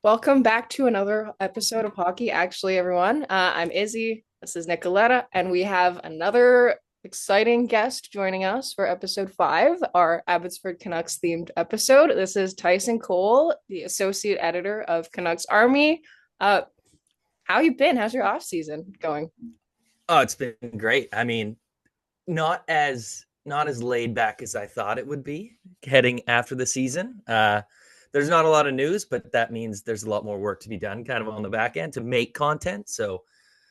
Welcome back to another episode of Hockey. Actually, everyone, I'm Izzy. This is Nicolleta, and we have another exciting guest joining us for episode 5, our Abbotsford Canucks themed episode. This is Tyson Cole, the associate editor of CanucksArmy. Uh, how you been? How's your off season going? Oh, it's been great. I mean, not as laid back as I thought it would be heading after the season. There's not a lot of news, but that means there's a lot more work to be done, kind of on the back end to make content. So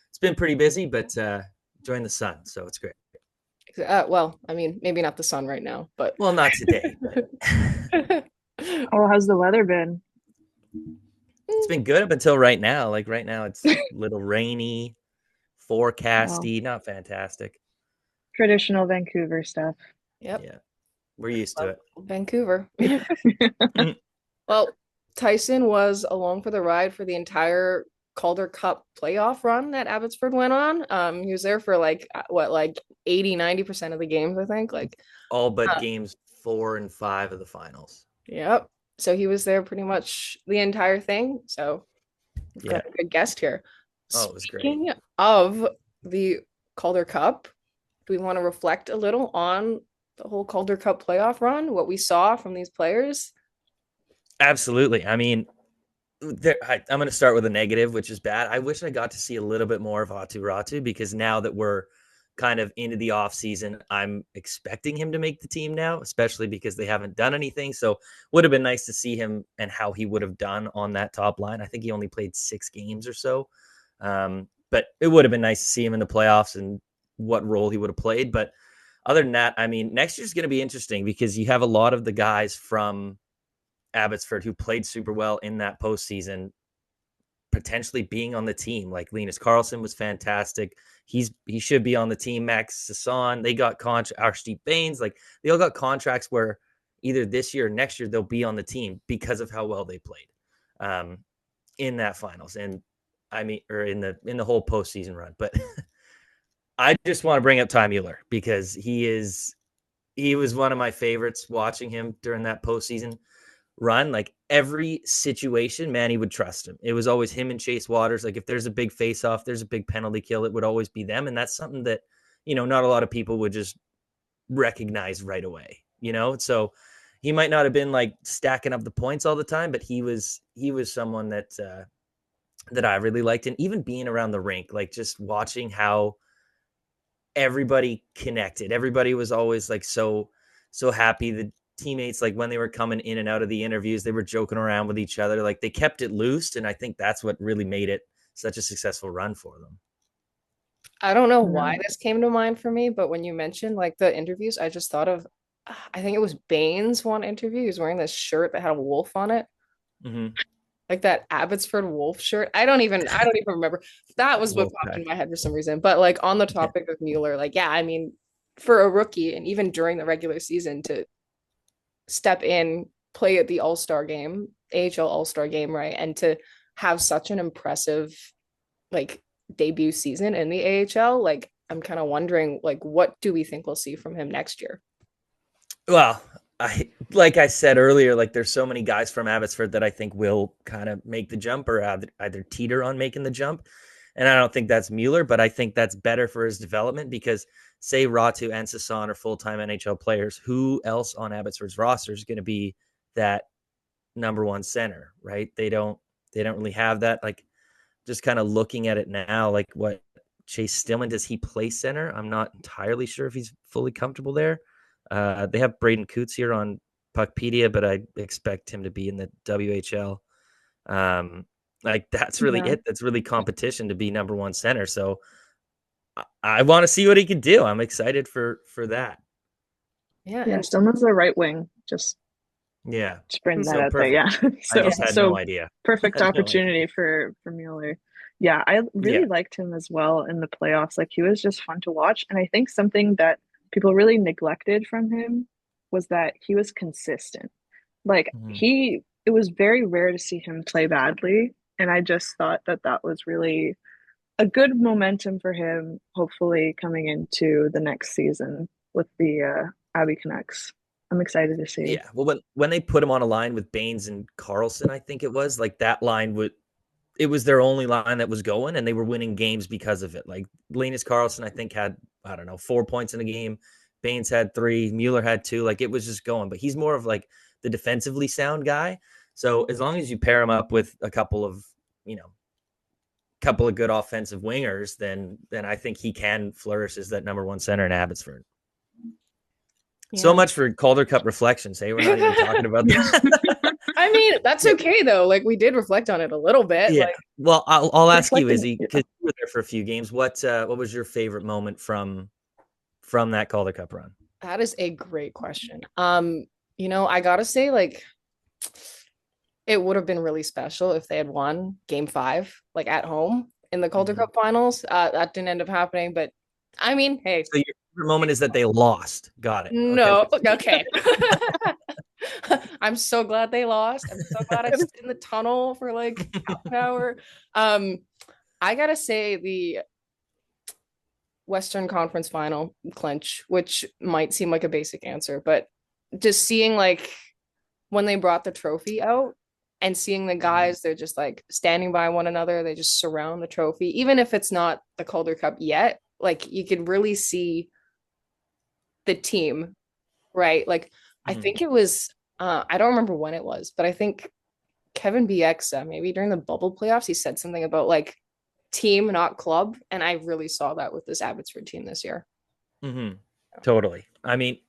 it's been pretty busy, but enjoying the sun, so it's great. Well, I mean, maybe not the sun right now, but Well, not today, but Oh, how's the weather been? it's been good up until right now. Like right now, it's a little rainy, Oh, forecasty, not fantastic. traditional Vancouver stuff. yep. Yeah, we're used to Vancouver. it. Well, Tyson was along for the ride for the entire Calder Cup playoff run that Abbotsford went on. He was there for like 80-90% of the games, I think. All but Uh, games 4 and 5 of the finals. yep. So he was there pretty much the entire thing. So we've Yeah. got a good guest here. Oh, it was great. Speaking of the Calder Cup, do we want to reflect a little on the whole Calder Cup playoff run, what we saw from these players? Absolutely. I mean, I'm going to start with a negative, which is bad. I wish I got to see a little bit more of Ratu because now that we're kind of into the off season, I'm expecting him to make the team now, especially because they haven't done anything. So would have been nice to see him and how he would have done on that top line. I think he only played 6 games or so. But it would have been nice to see him in the playoffs and what role he would have played. But other than that, I mean, next year's going to be interesting because you have a lot of the guys from Abbotsford who played super well in that postseason potentially being on the team. Like Linus Carlson was fantastic. He should be on the team. Max Sasson, they got Archdeep Baines, like they all got contracts where either this year or next year they'll be on the team because of how well they played um, in that finals. And I mean, or in the whole postseason run. But I just want to bring up Ty Mueller because he was one of my favorites watching him during that postseason run. Like every situation, man, he would trust him. It was always him and Chase Waters. Like if there's a big face off, there's a big penalty kill, it would always be them. And that's something that, not a lot of people would just recognize right away, So he might not have been like stacking up the points all the time, but he was someone that I really liked. And even being around the rink, like just watching how everybody connected. Everybody was always like so happy. The teammates, like when they were coming in and out of the interviews, they were joking around with each other. Like they kept it loose, and I think that's what really made it such a successful run for them. I don't know why No. this came to mind for me, but when you mentioned like the interviews, I just thought of, I think it was Baines one interview. He was wearing this shirt that had a wolf on it, Mm-hmm. like that Abbotsford wolf shirt. I don't even remember. That was what popped Wolfpack. in my head for some reason. But like on the Yeah. topic of Mueller, like yeah, I mean, for a rookie and even during the regular season to step in, play at the All-Star game, AHL All-Star game, right, and to have such an impressive like debut season in the AHL, like I'm kind of wondering like what do we think we'll see from him next year? Well, like I said earlier, like there's so many guys from Abbotsford that I think will kind of make the jump or either teeter on making the jump. And I don't think that's Mueller, but I think that's better for his development because say Ratu and Sasan are full-time NHL players, who else on Abbotsford's roster is going to be that number one center, right? They don't really have that. Like just kind of looking at it now, like what Chase Stillman, does he play center? I'm not entirely sure if he's fully comfortable there. They have Braden Coots here on Puckpedia, but I expect him to be in the WHL. Um, like that's really Yeah. it. That's really competition to be number one center. So I want to see what he can do. I'm excited for that. Yeah, Yeah, and Stillman's the right wing. Yeah. Just bring that So out there. Yeah. perfect. I yeah, So just had no so idea. perfect Had no idea. opportunity for Mueller. Yeah, I Yeah. really liked him as well in the playoffs. Like he was just fun to watch. And I think something that people really neglected from him was that he was consistent. Like Mhm. it was very rare to see him play badly. And I just thought that that was really a good momentum for him, hopefully coming into the next season with the Abbey Canucks. I'm excited to see. Yeah. Well, when they put him on a line with Baines and Carlson, I think it was like that line it was their only line that was going, and they were winning games because of it. Like Linus Carlson, I think had, I don't know, 4 points in a game. Baines had 3, Mueller had 2. Like it was just going, but he's more of like the defensively sound guy. So as long as you pair him up with a couple of good offensive wingers, then I think he can flourish as that number 1 center in Abbotsford. Yeah. So much for Calder Cup reflections. Hey, we're not even talking about that. I mean, that's okay though. Like we did reflect on it a little bit. Yeah. Like, well, I'll ask you, Izzy, because you were there for a few games. What was your favorite moment from that Calder Cup run? That is a great question. I gotta say, like, it would have been really special if they had won Game 5, like at home in the Calder Cup Finals. That didn't end up happening, but I mean, hey. So your favorite moment is that they lost. Got it. No, okay. I'm so glad they lost. I'm so glad I stood in the tunnel for like half an hour. I gotta say the Western Conference Final clinch, which might seem like a basic answer, but just seeing like when they brought the trophy out and seeing the guys, they're just like standing by one another. They just surround the trophy, even if it's not the Calder Cup yet. Like you can really see the team, right? Like I think it was, I don't remember when it was, but I think Kevin BX, maybe during the bubble playoffs, he said something about like team, not club. And I really saw that with this Abbotsford team this year. Totally. I mean,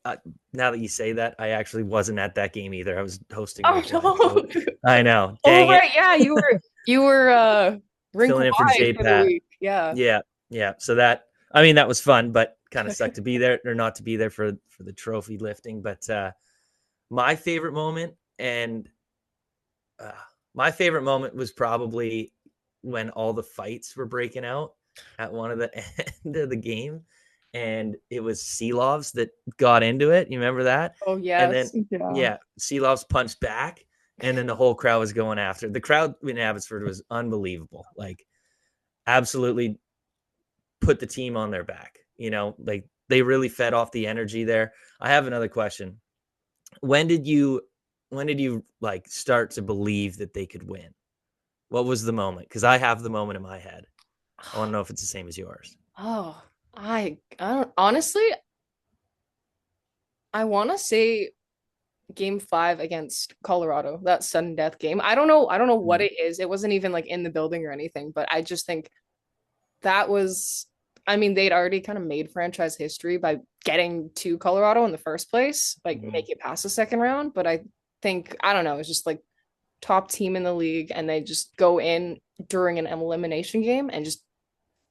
now that you say that, I actually wasn't at that game either. I was hosting. Oh, no. So I know. Dang right. Yeah, you were filling in for J-Pat. Yeah. So that was fun, but kind of sucked to be there or not to be there for the trophy lifting. But my favorite moment was probably when all the fights were breaking out at one of the end of the game. And it was Šilovs that got into it. You remember that? Oh, yes. And then, Šilovs punched back, and then the whole crowd was going after. The crowd in Abbotsford was unbelievable. Like, absolutely put the team on their back. Like they really fed off the energy there. I have another question. When did you like start to believe that they could win? What was the moment? Because I have the moment in my head. I want to know if it's the same as yours. Oh, I don't honestly. I want to say Game 5 against Colorado, that sudden death game. I don't know what it is. It wasn't even like in the building or anything, but I just think that was. I mean, they'd already kind of made franchise history by getting to Colorado in the first place, like make it past the second round. But I think I don't know. It's just like top team in the league, and they just go in during an elimination game and just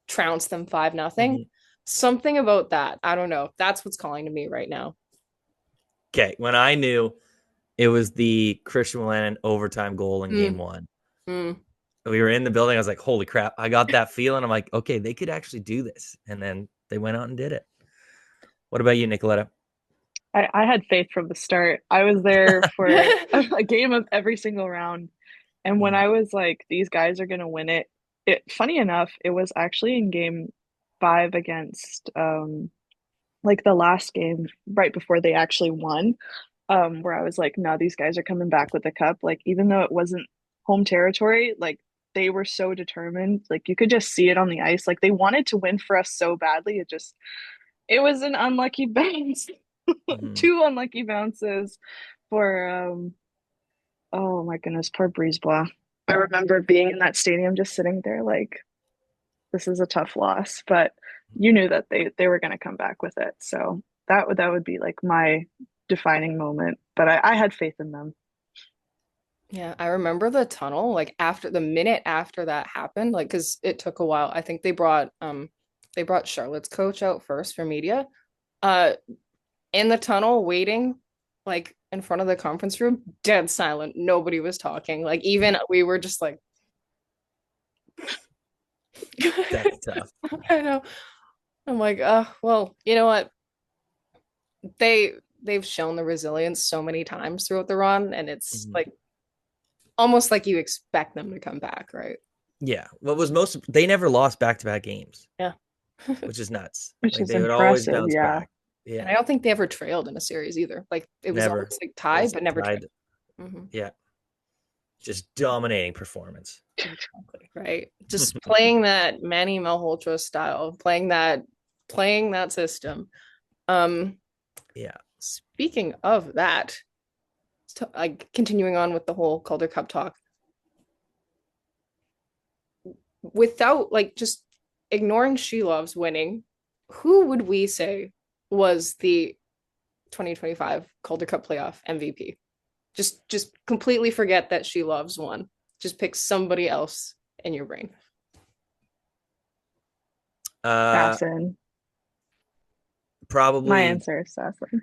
trounce them 5-0. Something about that. I don't know. That's what's calling to me right now. Okay. When I knew it was the Christian Willander overtime goal in Game 1. We were in the building. I was like, holy crap. I got that feeling. I'm like, okay, they could actually do this. And then they went out and did it. What about you, Nicolleta? I had faith from the start. I was there for a game of every single round. And when I was like, these guys are going to win it, funny enough, it was actually in Game 5 against like the last game right before they actually won, where I was like, no, these guys are coming back with the cup. Like, even though it wasn't home territory, like they were so determined. Like you could just see it on the ice. Like they wanted to win for us so badly. It was an unlucky bounce. 2 unlucky bounces for oh my goodness, poor Brisebois. I remember being in that stadium just sitting there like, this is a tough loss, but you knew that they were going to come back with it. So that would be like my defining moment, but I had faith in them. Yeah, I remember the tunnel, like after the minute after that happened, like because it took a while. I think they brought Charlotte's coach out first for media. In the tunnel waiting, like in front of the conference room, dead silent. Nobody was talking. Like even we were just like that's tough. I know. I'm like, well, you know what? They've shown the resilience so many times throughout the run, and it's like almost like you expect them to come back, right? Yeah. They never lost back-to-back games. Yeah. Which is nuts. Which is they would impressive, always bounce back. And I don't think they ever trailed in a series either. Like it was always like tied, but never trailed. Mm-hmm. Yeah. Just dominating performance. Exactly, right. Just playing that Manny Malhotra style, playing that system. Yeah. Speaking of that, like continuing on with the whole Calder Cup talk, without like just ignoring Šilovs winning, who would we say was the 2025 Calder Cup playoff MVP? Just completely forget that Šilovs won. Just pick somebody else in your brain. Sasson. Probably my answer is Sasson.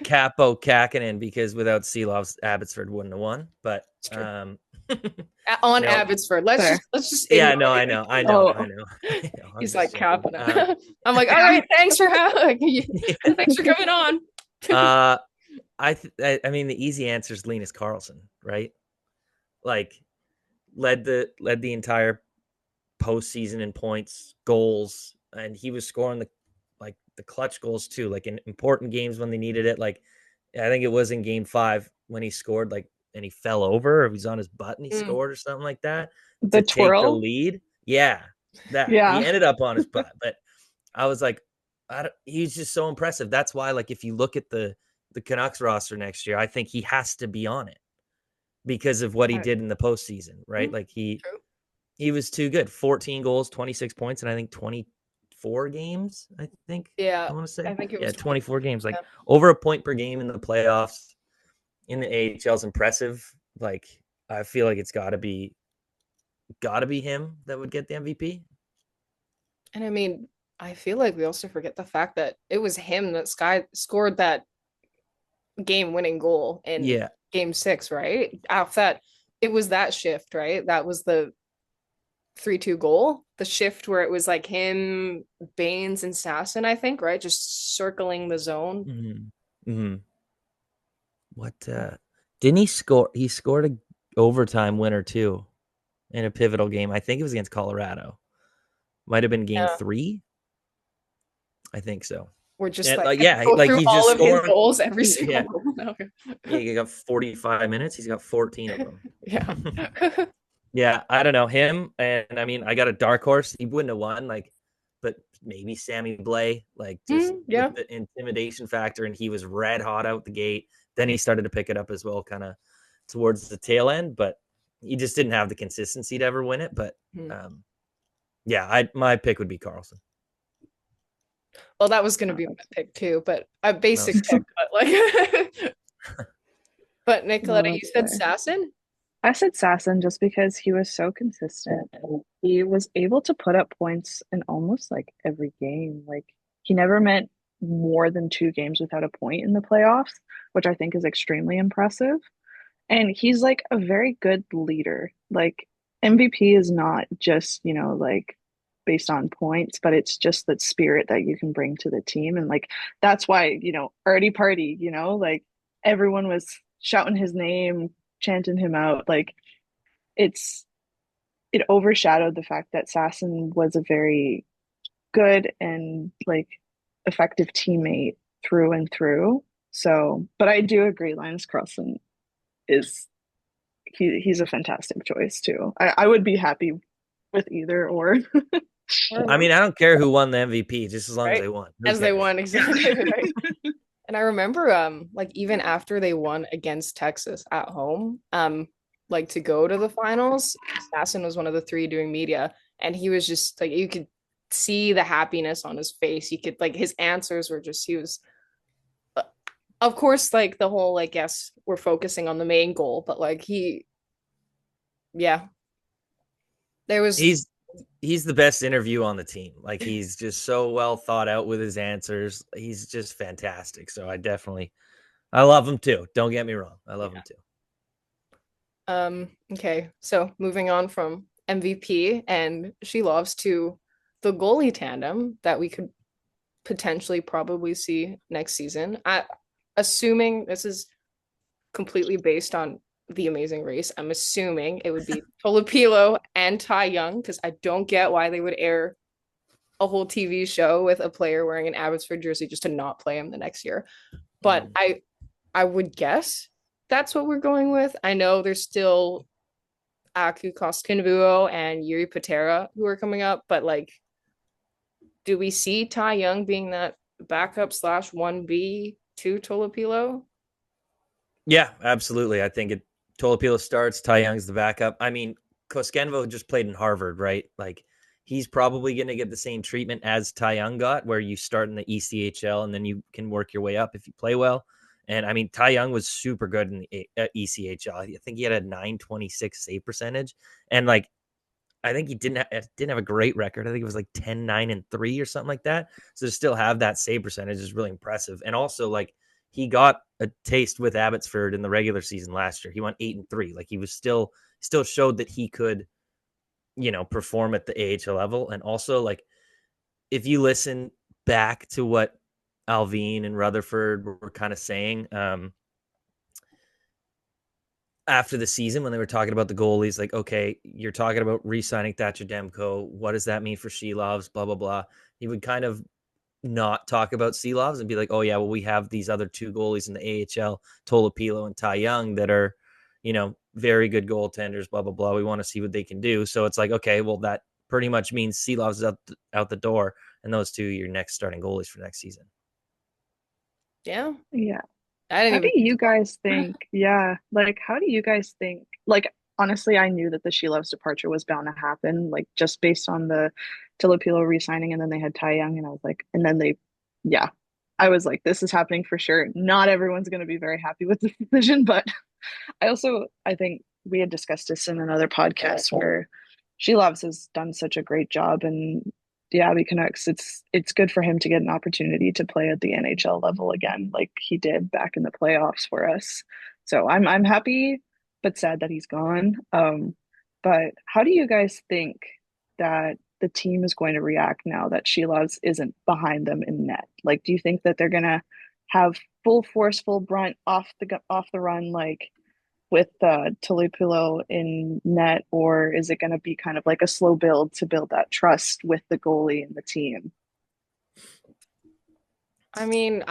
Capo Kakinen, because without Šilovs, Abbotsford wouldn't have won. But on Abbotsford, let's just yeah, no, I know. He's like capping it. I'm like, all right, thanks for coming on. I mean, the easy answer is Linus Karlsson, right? Like, led the entire postseason in points, goals, and he was scoring the clutch goals too, like in important games when they needed it. Like, I think it was in game 5 when he scored, like, and he fell over, or he was on his butt and he scored or something like that to take the lead. Yeah, that he ended up on his butt, but I was like, he's just so impressive. That's why, like, if you look at the Canucks roster next year, I think he has to be on it because of what he did in the postseason, right? Mm-hmm. Like he was too good. 14 goals, 26 points, and I think 24 games. I think. Yeah, I want to say. I think it was 24 games. Like over a point per game in the playoffs in the AHL is impressive. Like, I feel like it's got to be him that would get the MVP. And I mean, I feel like we also forget the fact that it was him that scored that game-winning goal in game 6, right? After that, it was that shift, right? That was the 3-2 goal. The shift where it was like him, Baines, and Sasson, I think, right? Just circling the zone. Mm-hmm. Mm-hmm. What didn't he score? He scored a overtime winner too in a pivotal game. I think it was against Colorado. Might have been game 3. I think so. We're just and, like he's all just of his goals every single Okay. Yeah, he got 45 minutes. He's got 14 of them. Yeah. Yeah, I don't know him, and I mean, I got a dark horse. He wouldn't have won, like, but maybe Sammy Blais, like, just with the intimidation factor, and he was red hot out the gate. Then he started to pick it up as well, kind of towards the tail end, but he just didn't have the consistency to ever win it. But my pick would be Karlsson. Well, that was going to be my pick too, but a basic pick, but like. But Nicolleta, you said Sasson? I said Sasson just because he was so consistent. He was able to put up points in almost like every game. Like, he never meant more than 2 games without a point in the playoffs, which I think is extremely impressive. And he's like a very good leader. Like, MVP is not just, like based on points, but it's just that spirit that you can bring to the team. And like, that's why, Artie Party, like everyone was shouting his name, chanting him out. Like, it overshadowed the fact that Sasson was a very good and like effective teammate through and through. So, but I do agree, Linus Karlsson is he's a fantastic choice too. I would be happy with either or. I mean, I don't care who won the MVP, just as long as they won. They won, exactly. Right. And I remember, like, even after they won against Texas at home, like, to go to the finals, Sasson was one of the 3 doing media, and he was just like, you could see the happiness on his face. You could, like, his answers were just, he was, of course, like, the whole, like, yes, we're focusing on the main goal, but like, there was. He's the best interview on the team. Like, he's just so well thought out with his answers. He's just fantastic. So I love him too. Don't get me wrong. I love him too. Okay. So moving on from MVP and Šilovs to the goalie tandem that we could potentially probably see next season. Assuming this is completely based on the Amazing Race, I'm assuming it would be Tolopilo and Ty Young, because I don't get why they would air a whole TV show with a player wearing an Abbotsford jersey just to not play him the next year. But I would guess that's what we're going with. I know there's still Aku Koskinvuo and Yuri Patera who are coming up, but like, do we see Ty Young being that backup slash 1B to Tolopilo? Yeah, absolutely. I think Tolopilo starts, Ty Young's the backup. I mean, Koskenvo just played in Harvard, right? Like, he's probably going to get the same treatment as Ty Young got, where you start in the ECHL and then you can work your way up if you play well. And I mean, Ty Young was super good in the ECHL. I think he had a 926 save percentage. And like, I think he didn't have a great record. I think it was like 10-9-3 or something like that. So to still have that save percentage is really impressive. And also, like, he got a taste with Abbotsford in the regular season last year. He went 8-3. Like, he was still showed that he could, perform at the AHL level. And also, like, if you listen back to what Alvin and Rutherford were kind of saying, after the season when they were talking about the goalies, like, okay, you're talking about re-signing Thatcher Demko. What does that mean for Šilovs? Blah, blah, blah. He would kind of not talk about Šilovs and be like, oh, yeah, well, we have these other two goalies in the AHL, Tolopilo and Ty Young, that are, very good goaltenders, blah, blah, blah. We want to see what they can do. So it's like, okay, well, that pretty much means Šilovs is out the door, and those two are your next starting goalies for next season. Yeah. Yeah. I didn't How even do you guys think? Yeah, like how do you guys think? Like honestly, I knew that the Šilovs departure was bound to happen, like just based on the Tolopilo re-signing, and then they had Ty Young, and I was like, and then yeah, I was like, this is happening for sure. Not everyone's going to be very happy with this decision, but I think we had discussed this in another podcast where Šilovs has done such a great job, and the Abbey Canucks, it's good for him to get an opportunity to play at the NHL level again, like he did back in the playoffs for us. So I'm happy but sad that he's gone. But how do you guys think that the team is going to react now that Šilovs isn't behind them in net? Like, do you think that they're gonna have full force, full brunt off the run, like with Tolopilo in net, or is it going to be kind of like a slow build to build that trust with the goalie and the team? I mean,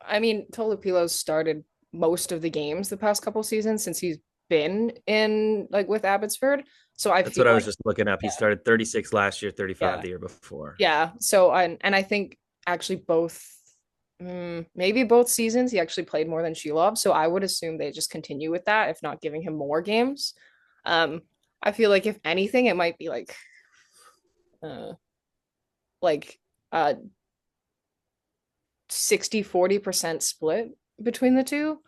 Tolopilo started most of the games the past couple seasons since he's been in like with Abbotsford. So That's what I was just looking up. He started 36 last year, 35 the year before. Yeah. So I think actually maybe both seasons he actually played more than Šilovs. So I would assume they just continue with that, if not giving him more games. I feel like if anything, it might be like 60-40% split between the two.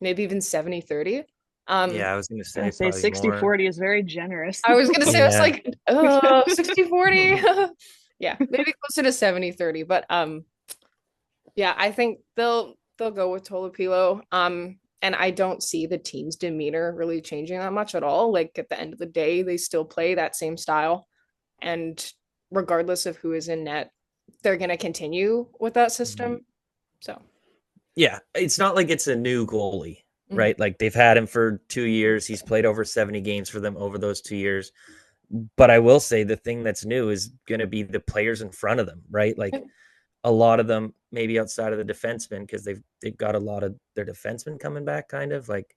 Maybe even 70-30. Yeah, I was going to say 60-40 is very generous. I was going to say it's like 60-40. Yeah, maybe closer to 70-30, but yeah, I think they'll go with Tolopilo. And I don't see the team's demeanor really changing that much at all. Like at the end of the day, they still play that same style. And regardless of who is in net, they're going to continue with that system. So, yeah, it's not like it's a new goalie, right? Like they've had him for 2 years. He's played over 70 games for them over those 2 years. But I will say the thing that's new is going to be the players in front of them, right? Like a lot of them, maybe outside of the defensemen, because they've got a lot of their defensemen coming back, kind of like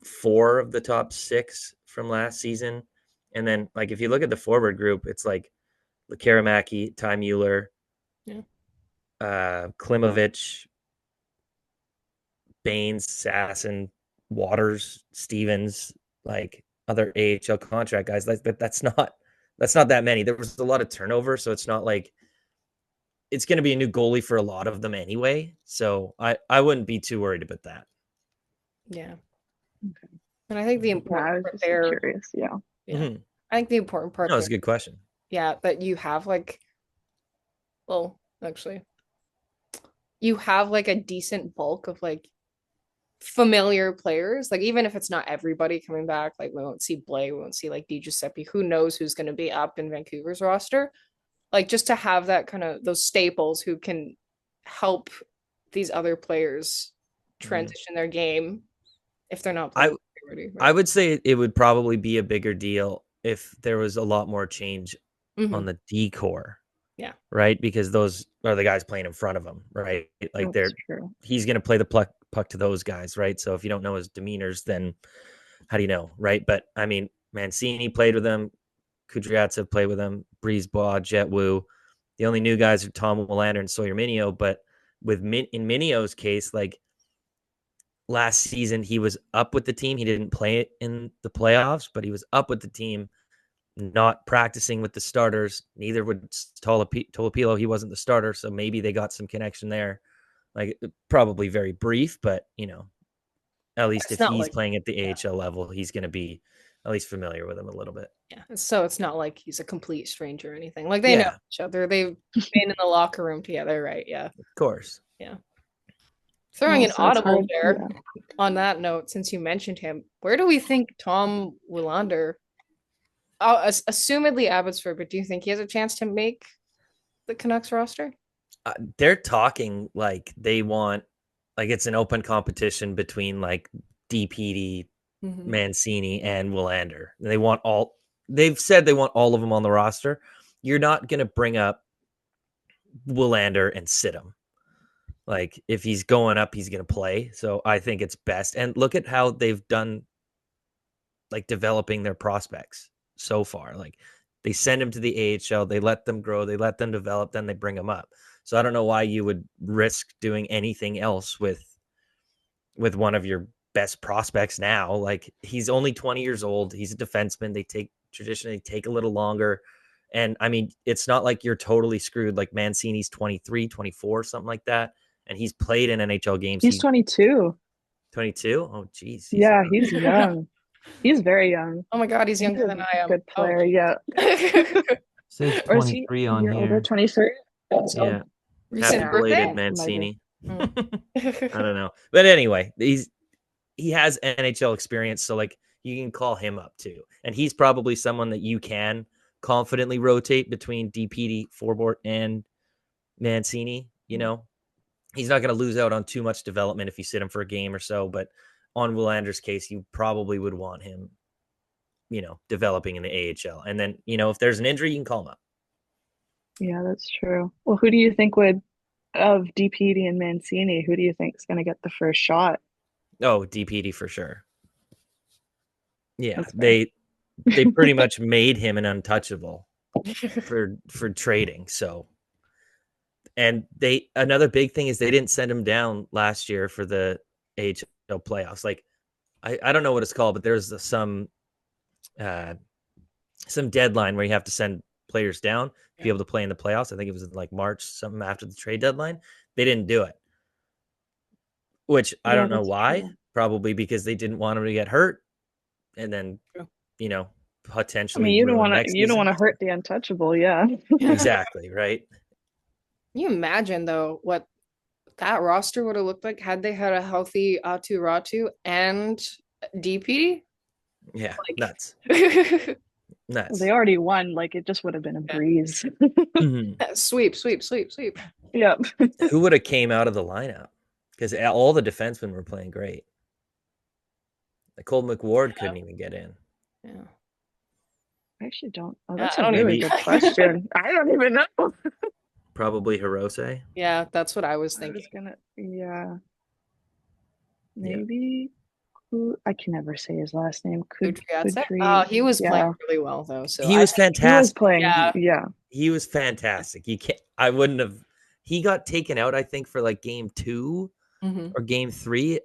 4 of the top 6 from last season. And then, like, if you look at the forward group, it's like Lekkerimäki, Ty Mueller, Klimovich, Baines, Sasson, Waters, Stevens, like other AHL contract guys. That's not that many. There was a lot of turnover, so it's not like it's going to be a new goalie for a lot of them anyway. So I wouldn't be too worried about that. Yeah. Okay. And I think the important part there, curious, yeah. Mm-hmm. I think the important part. That was a good question. Yeah, that you have like, well, actually, you have like a decent bulk of like familiar players. Like even if it's not everybody coming back, like we won't see Blay, we won't see like Di Giuseppe. Who knows who's going to be up in Vancouver's roster? Like just to have that kind of those staples who can help these other players transition their game if they're not playing already. Right? I would say it would probably be a bigger deal if there was a lot more change on the D core. Yeah. Right? Because those are the guys playing in front of him, right? Like That's true. he's going to play the puck to those guys, right? So if you don't know his demeanors, then how do you know, right? But I mean, Mancini played with him, Kravtsov played with him, Brisebois, Jet Wu. The only new guys are Tom Willander and Sawyer Minio. But in Minio's case, like last season, he was up with the team. He didn't play it in the playoffs, but he was up with the team, not practicing with the starters. Neither would Tolopilo. He wasn't the starter, so maybe they got some connection there. Like probably very brief, but at least if he's playing at the AHL level, he's going to be at least familiar with him a little bit. Yeah. So it's not like he's a complete stranger or anything. Like they know each other. They've been in the locker room together, right? Yeah. Of course. Yeah. Throwing an audible there on that note, since you mentioned him, where do we think Tom Willander, assumedly Abbotsford, but do you think he has a chance to make the Canucks roster? They're talking like they want, like it's an open competition between like DPD, Mancini, and Willander. They've said they want all of them on the roster. You're not going to bring up Willander and sit him. Like if he's going up, he's going to play. So I think it's best. And look at how they've done, like developing their prospects so far. Like they send him to the AHL, they let them grow, they let them develop, then they bring them up. So I don't know why you would risk doing anything else with one of your best prospects now. Like he's only 20 years old. He's a defenseman. They traditionally take a little longer. And I mean, it's not like you're totally screwed. Like Mancini's 23, 24, something like that. And he's played in NHL games. He's 22. 22? Oh, geez. He's young. He's very young. Oh my God, he's younger than I am. Good player, yeah. Says 23 on here. Older, 23? Yeah. Recent Happy belated Mancini. I don't know. But anyway, he has NHL experience, so like you can call him up too. And he's probably someone that you can confidently rotate between DPD, Forbort, and Mancini. He's not going to lose out on too much development if you sit him for a game or so. But on Willander's case, you probably would want him, developing in the AHL. And then, if there's an injury, you can call him up. Yeah, that's true. Well, who do you think of DPD and Mancini, who do you think is going to get the first shot? Oh, DPD for sure. Yeah, they pretty much made him an untouchable for trading. So, and another big thing is they didn't send him down last year for the AHL playoffs. Like, I don't know what it's called, but there's some deadline where you have to send players down to be able to play in the playoffs. I think it was in like March, something after the trade deadline. They didn't do it, which I don't know why. True. Probably because they didn't want him to get hurt, and then potentially. You don't want to hurt the untouchable, yeah. Exactly right. Can you imagine though what that roster would have looked like had they had a healthy Artūrs and DPD? Yeah, nuts. Well, they already won. Like it just would have been a breeze. Sweep. Yep. Who would have came out of the lineup? Because all the defensemen were playing great. Like Cole McWard couldn't even get in. Yeah. I actually don't. Oh, that's a really good question. I don't even know. Probably Hirose. Yeah, that's what I was thinking. Maybe. I can never say his last name. Oh, he was playing really well though. So he was fantastic. He was playing, he was fantastic. You can't. I wouldn't have. He got taken out, I think, for like game 2 or game 3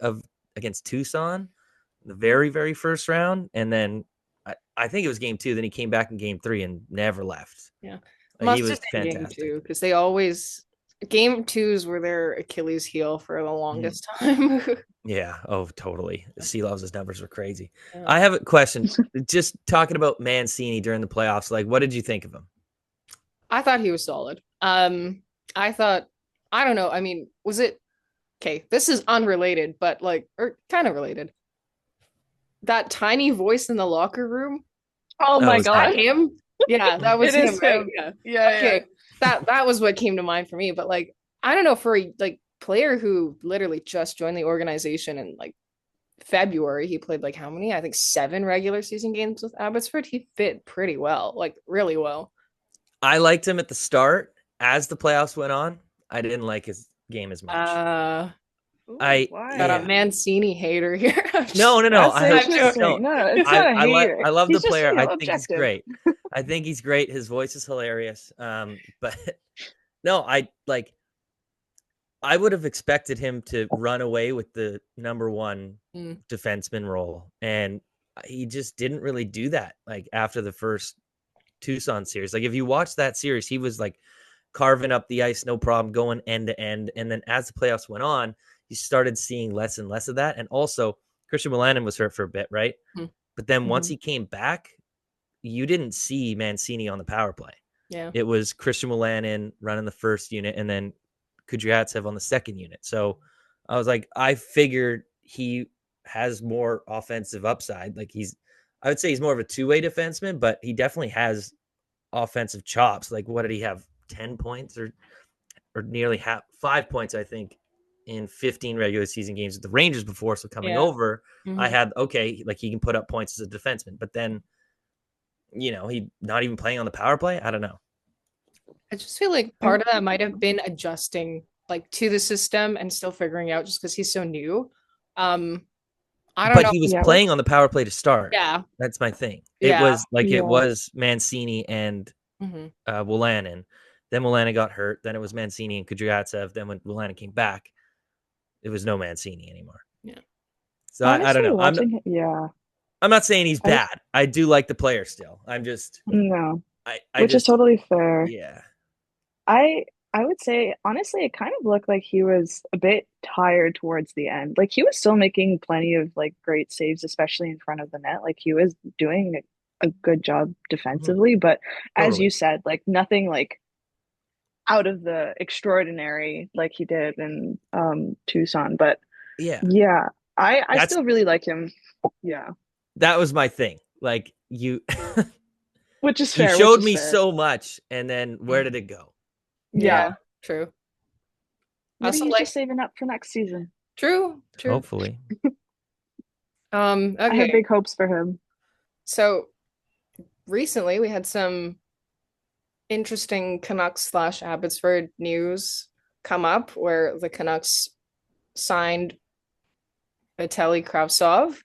against Tucson, the very, very first round, and then I think it was game 2. Then he came back in game 3 and never left. Yeah, he was fantastic. Game 2 because they always game 2s were their Achilles heel for the longest time. Yeah. Oh, totally. Šilovs' numbers were crazy. Yeah. I have a question. Just talking about Mancini during the playoffs, like, what did you think of him? I thought he was solid. I thought, I don't know. I mean, was it okay? This is unrelated, but or kind of related. That tiny voice in the locker room. Oh my God, him? Yeah, that was him. Right? Yeah. Okay, that was what came to mind for me. But I don't know, for a player who literally just joined the organization in February, he played how many? I think 7 regular season games with Abbotsford. He fit pretty well, really well. I liked him at the start. As the playoffs went on, I didn't like his game as much. Ooh, why? Got a Mancini hater here. No. That's I interesting. No, it's not a hater. I love He's the player. Just, I think objective. he's great. I think he's great. His voice is hilarious. But no, I would have expected him to run away with the number one defenseman role, and he just didn't really do that. Like after the first Tucson series, like if you watch that series, he was like carving up the ice, no problem, going end to end. And then as the playoffs went on, you started seeing less and less of that. And also, Christian Willander was hurt for a bit, right? But then once he came back, you didn't see Mancini on the power play. Yeah, it was Christian Willander running the first unit, and then Kravtsov on the second unit. So I was like, I figured he has more offensive upside. Like I would say he's more of a two-way defenseman, but he definitely has offensive chops. Like what did he have? 10 points or nearly 5 points, I think, in 15 regular season games with the Rangers before. So coming over, I had, okay, like he can put up points as a defenseman, but then, he not even playing on the power play. I don't know. I just feel like part of that might have been adjusting like to the system and still figuring out just because he's so new. I don't know. But he was playing on the power play to start. Yeah. That's my thing. It was like it was Mancini and Willander. Then Willander got hurt. Then it was Mancini and Kravtsov. Then when Willander came back, it was no Mancini anymore. Yeah. So I don't know. I'm not saying he's bad. I do like the player still. I'm just which is totally fair. Yeah. I would say, honestly, it kind of looked like he was a bit tired towards the end. Like, he was still making plenty of, like, great saves, especially in front of the net. Like, he was doing a good job defensively. But as you said, like, nothing, like, out of the extraordinary like he did in Tucson. But, I still really like him. Yeah. That was my thing. Like, which is fair. You showed me so much, and then where did it go? Yeah, true. Maybe he's just saving up for next season. True. Hopefully. Okay. I have big hopes for him. So recently we had some interesting Canucks / Abbotsford news come up where the Canucks signed Vitali Kravtsov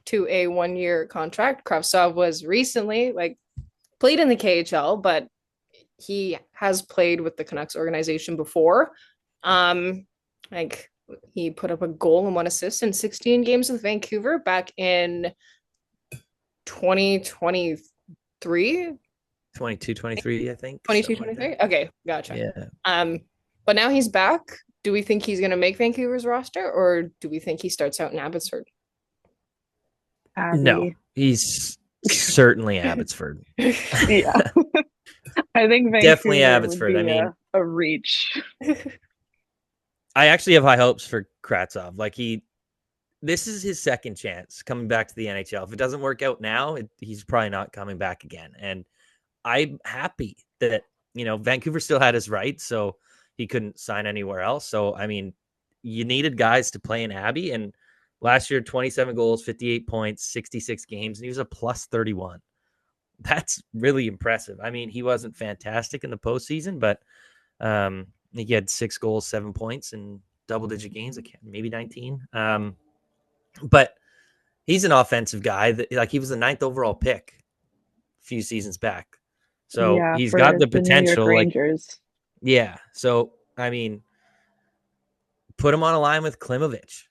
to a 1-year contract. Kravtsov was recently played in the KHL, but he has played with the Canucks organization before. He put up a goal and 1 assist in 16 games with Vancouver back in 2023. 22-23, I think. 22-23. Okay, gotcha. Yeah. But now he's back. Do we think he's going to make Vancouver's roster, or do we think he starts out in Abbotsford? No, he's certainly Abbotsford. Yeah. I think Vancouver definitely Abbotsford. Would be a reach. I actually have high hopes for Kravtsov. Like this is his second chance coming back to the NHL. If it doesn't work out now, he's probably not coming back again. And I'm happy that, Vancouver still had his rights, so he couldn't sign anywhere else. So, I mean, you needed guys to play in Abbey. And last year, 27 goals, 58 points, 66 games, and he was a plus 31. That's really impressive. I mean, he wasn't fantastic in the postseason, but he had 6 goals, 7 points in double-digit games, maybe 19. But he's an offensive guy. That he was the 9th overall pick a few seasons back. So he's got the potential. New York Rangers. So, I mean, put him on a line with Klimovich,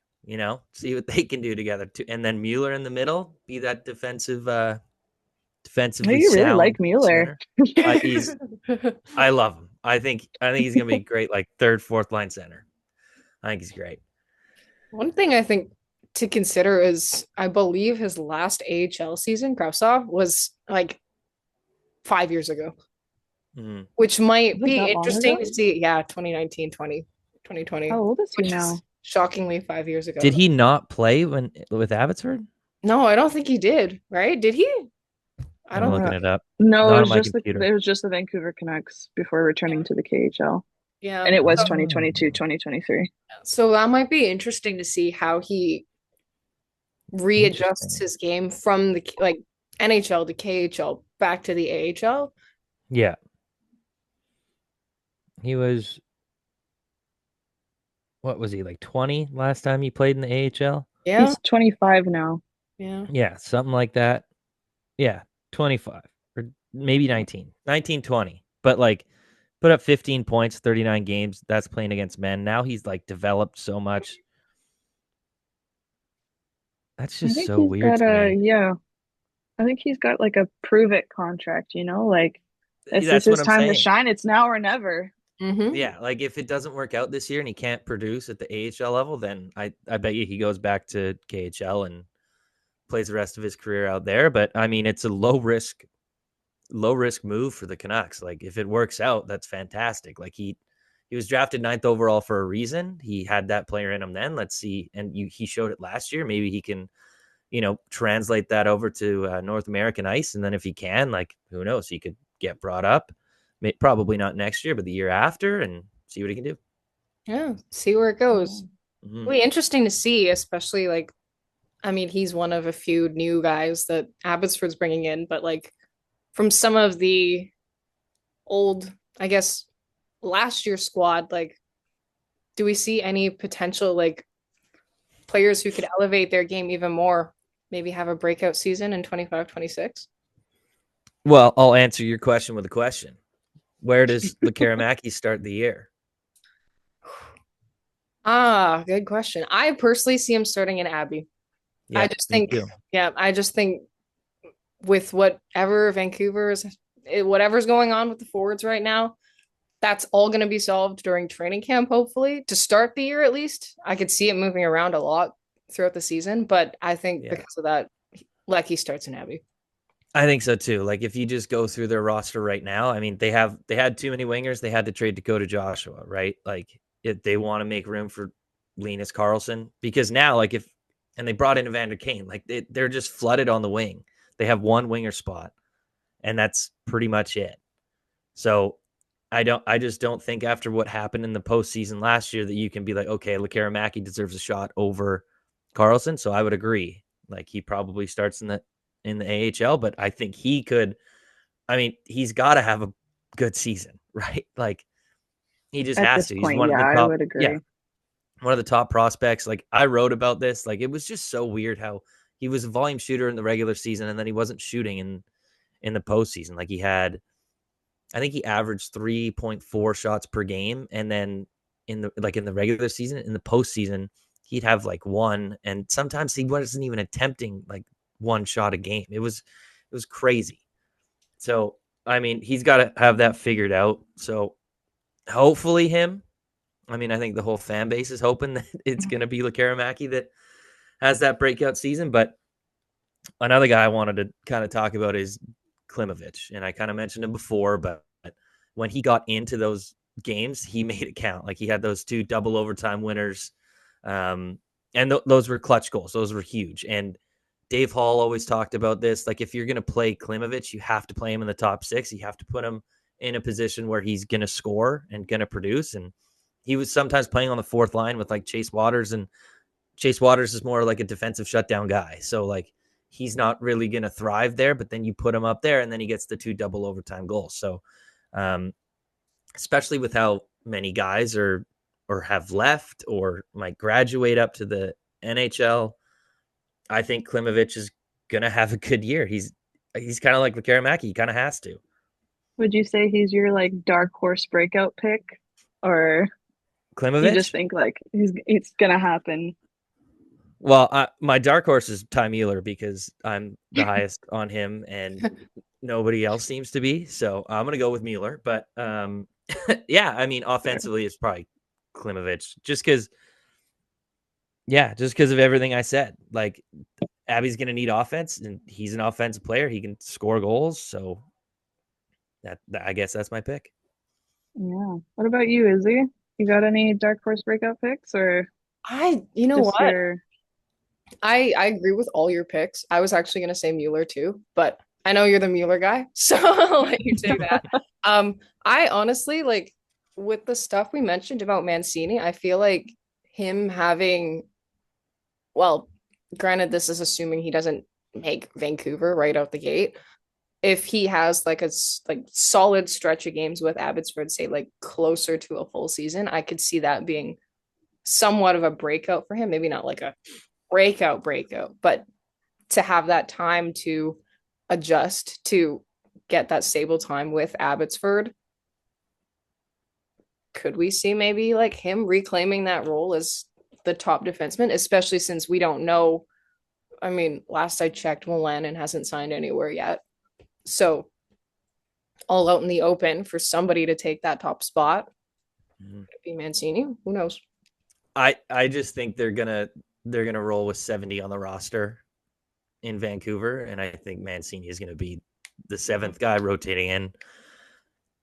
see what they can do together. Too. And then Mueller in the middle, be that defensively you really like Mueller. I love him. I think he's gonna be great, like 3rd, 4th line center. I think he's great. One thing I think to consider is I believe his last AHL season, Kravtsov, was 5 years ago, which might be interesting to see. Yeah, 2019-2020. How old is he now? Shockingly 5 years ago. Did he not play with Abbotsford? No, I don't think he did. Right? Did he? I don't know. Looking it up. No, it was just the Vancouver Canucks before returning to the KHL. Yeah. And it was 2022-2023. So that might be interesting to see how he readjusts his game from the NHL to KHL back to the AHL. Yeah. He was, what was he, like 20 last time he played in the AHL? Yeah. He's 25 now. Yeah. Yeah, something like that. Yeah, 25 or maybe 19, 20. But like put up 15 points, 39 games. That's playing against men. Now he's like developed so much. That's I just think so he's weird got to me. I think he's got like a prove it contract, you know, like this is That's what his I'm time to saying. shine. It's now or never. Mm-hmm. Yeah, like if it doesn't work out this year and he can't produce at the AHL level, then I bet you he goes back to KHL and plays the rest of his career out there. But I mean, it's a low risk move for the Canucks. Like if it works out, that's fantastic. Like he was drafted 9th overall for a reason. He had that player in him then. Let's see, and he showed it last year. Maybe he can, translate that over to North American ice, and then if he can, like who knows, he could get brought up. Probably not next year, but the year after, and see what he can do. Yeah. See where it goes. Mm-hmm. It'll be interesting to see, especially like, I mean, he's one of a few new guys that Abbotsford's bringing in, but like from some of the old, I guess, last year's squad, like, do we see any potential like players who could elevate their game even more, maybe have a breakout season in 25-26? Well, I'll answer your question with a question. Where does Lekkerimäki start the year? Good question. I personally see him starting in Abbey. Yeah, I just think, yeah, I just think with whatever whatever's going on with the forwards right now, that's all going to be solved during training camp, hopefully, to start the year at least. I could see it moving around a lot throughout the season, but I think because of that, Lecky starts in Abbey. I think so too. Like if you just go through their roster right now, I mean, they had too many wingers. They had to trade Dakota Joshua, right? Like if they want to make room for Linus Karlsson, because now, and they brought in Evander Kane, like they're just flooded on the wing. They have one winger spot, and that's pretty much it. So I just don't think after what happened in the postseason last year that you can be like, okay, Lekkerimäki deserves a shot over Karlsson. So I would agree. Like he probably starts in the AHL, but I think he could. I mean, he's got to have a good season, right? Like he just At has this to. He's point, one of yeah, the I top. would agree. Yeah, one of the top prospects. Like I wrote about this. Like it was just so weird how he was a volume shooter in the regular season, and then he wasn't shooting in the postseason. Like I think he averaged 3.4 shots per game, and then in the regular season, in the postseason, he'd have like one, and sometimes he wasn't even attempting like one shot a game. It was crazy. So I mean, he's got to have that figured out. So hopefully him. I mean, I think the whole fan base is hoping that it's going to be Lekkerimäki that has that breakout season. But another guy I wanted to kind of talk about is Klimovich, and I kind of mentioned him before, but when he got into those games, he made it count. Like he had those 2 double overtime winners, and those were clutch goals. Those were huge. And Dave Hall always talked about this. Like if you're going to play Klimovich, you have to play him in the top 6. You have to put him in a position where he's going to score and going to produce. And he was sometimes playing on the 4th line with like Chase Waters, and Chase Waters is more like a defensive shutdown guy. So like he's not really going to thrive there, but then you put him up there and then he gets the 2 double overtime goals. So, especially with how many guys or have left or might graduate up to the NHL, I think Klimovich is going to have a good year. He's kind of like Lekkerimäki. He kind of has to. Would you say he's your like dark horse breakout pick, or Klimovich? you just think like it's gonna happen? Well, my dark horse is Ty Mueller because I'm the highest on him, and nobody else seems to be. So I'm gonna go with Mueller. But yeah, I mean, offensively, it's probably Klimovich, just because of everything I said. Like Abby's gonna need offense, and he's an offensive player. He can score goals, so that I guess that's my pick. Yeah. What about you, Izzy? You got any dark horse breakout picks, or you know just what? your... I agree with all your picks. I was actually going to say Mueller too, but I know you're the Mueller guy, so I'll let you take that. I honestly like with the stuff we mentioned about Mancini, I feel like him having, well, granted, this is assuming he doesn't make Vancouver right out the gate, if he has like a solid stretch of games with Abbotsford, say like closer to a full season, I could see that being somewhat of a breakout for him. Maybe not like a breakout, but to have that time to adjust, to get that stable time with Abbotsford. Could we see maybe like him reclaiming that role as the top defenseman, especially since we don't know? I mean, last I checked, Willander hasn't signed anywhere yet. So all out in the open for somebody to take that top spot. Mhm. Could it be Mancini? Who knows? I just think they're gonna roll with 70 on the roster in Vancouver, and I think Mancini is gonna be the seventh guy rotating in.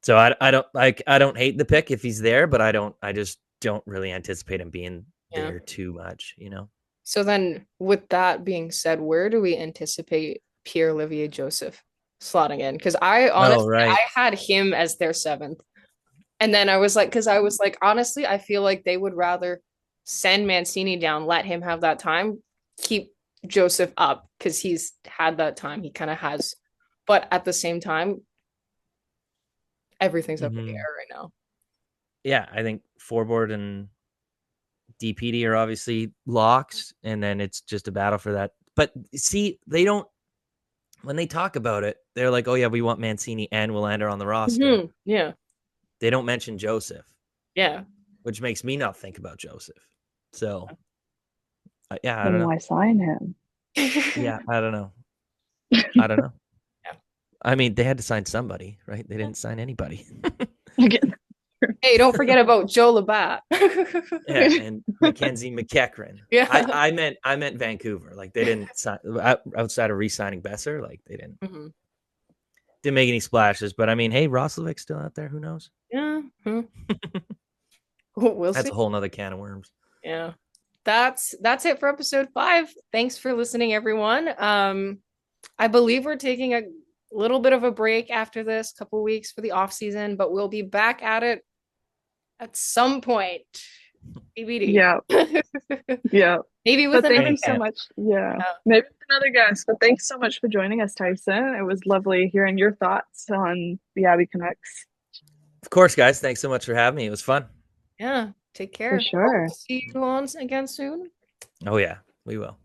So I don't hate the pick if he's there, but I just don't really anticipate him being there too much, you know. So then, with that being said, where do we anticipate Pierre-Olivier Joseph slotting in? Because I honestly, I had him as their seventh. And then I was like, honestly, I feel like they would rather send Mancini down, let him have that time, keep Joseph up because he's had that time. He kind of has. But at the same time, everything's up in the air right now. Yeah, I think Forward and DPD are obviously locks, and then it's just a battle for that. But see, they don't, when they talk about it, they're like, oh yeah, we want Mancini and Willander on the roster. Mm-hmm. Yeah. They don't mention Joseph. Yeah. Which makes me not think about Joseph. So, yeah, I Then don't know. why sign him? Yeah, I don't know. I don't know. Yeah. I mean, they had to sign somebody, right? They didn't sign anybody. Hey, don't forget about Joe Labatt. Yeah, and Mackenzie McEachran. Yeah. I meant Vancouver. Like they didn't sign outside of re-signing Besser. Like they didn't make any splashes. But I mean, hey, Roslovic's still out there. Who knows? Yeah. We'll That's see. a whole nother can of worms. Yeah. That's it for episode 5. Thanks for listening, everyone. I believe we're taking a little bit of a break after this, couple weeks for the off season, but we'll be back at it at some point. BBD. Yeah. Yeah. Maybe with thank you so much. Yeah. Maybe with another guest. But thanks so much for joining us, Tyson. It was lovely hearing your thoughts on the Abbey Canucks. Of course, guys. Thanks so much for having me. It was fun. Yeah. Take care. For sure. Hope to see you on again soon. Oh yeah, we will.